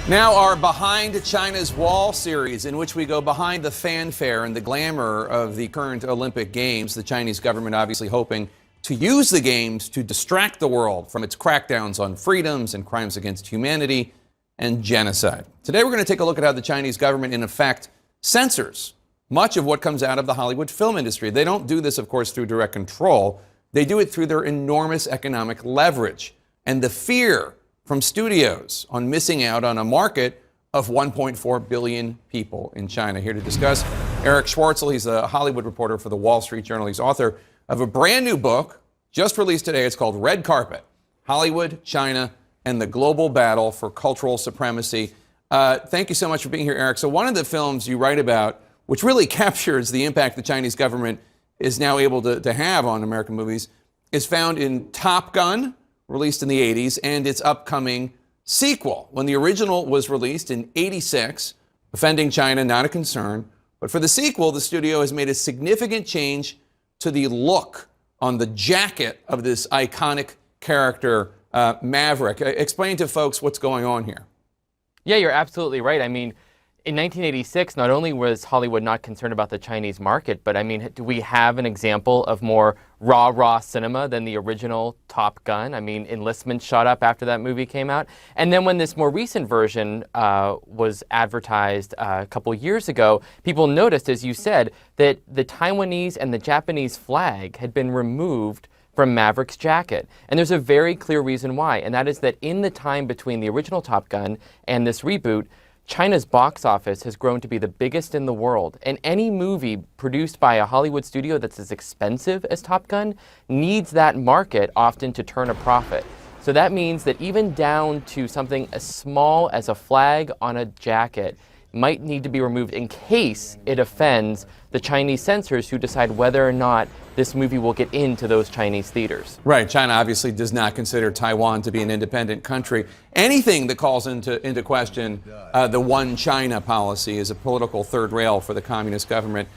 Now our Behind China's Wall series, in which we go behind the fanfare and the glamour of the current Olympic Games. The Chinese government obviously hoping to use the Games to distract the world from its crackdowns on freedoms and crimes against humanity and genocide. Today we're going to take a look at how the Chinese government, in effect, censors much of what comes out of the Hollywood film industry. They don't do this, of course, through direct control. They do it through their enormous economic leverage and the fear from studios on missing out on a market of 1.4 billion people in China. Here to discuss, Eric Schwartzel. He's a Hollywood reporter for the Wall Street Journal. He's author of a brand new book just released today. It's called Red Carpet: Hollywood, China, and the Global Battle for Cultural Supremacy. Thank you so much for being here, Eric. So one of the films you write about, which really captures the impact the Chinese government is now able to have on American movies, is found in Top Gun, released in the 80s, and its upcoming sequel. When the original was released in 86, offending China, not a concern. But for the sequel, the studio has made a significant change to the look on the jacket of this iconic character, Maverick. Explain to folks what's going on here. Yeah, you're absolutely right. I mean, in 1986, not only was Hollywood not concerned about the Chinese market, but I mean, do we have an example of more raw cinema than the original Top Gun? I mean, Enlistment shot up after that movie came out. And then when this more recent version was advertised a couple years ago, people noticed, as you said, that the Taiwanese and the Japanese flag had been removed from Maverick's jacket. And there's a very clear reason why, and that is that in the time between the original Top Gun and this reboot, China's box office has grown to be the biggest in the world, and any movie produced by a Hollywood studio that's as expensive as Top Gun needs that market often to turn a profit. So that means that even down to something as small as a flag on a jacket might need to be removed in case it offends the Chinese censors who decide whether or not this movie will get into those Chinese theaters. Right. China obviously does not consider Taiwan to be an independent country. Anything that calls into question the one China policy is a political third rail for the communist government.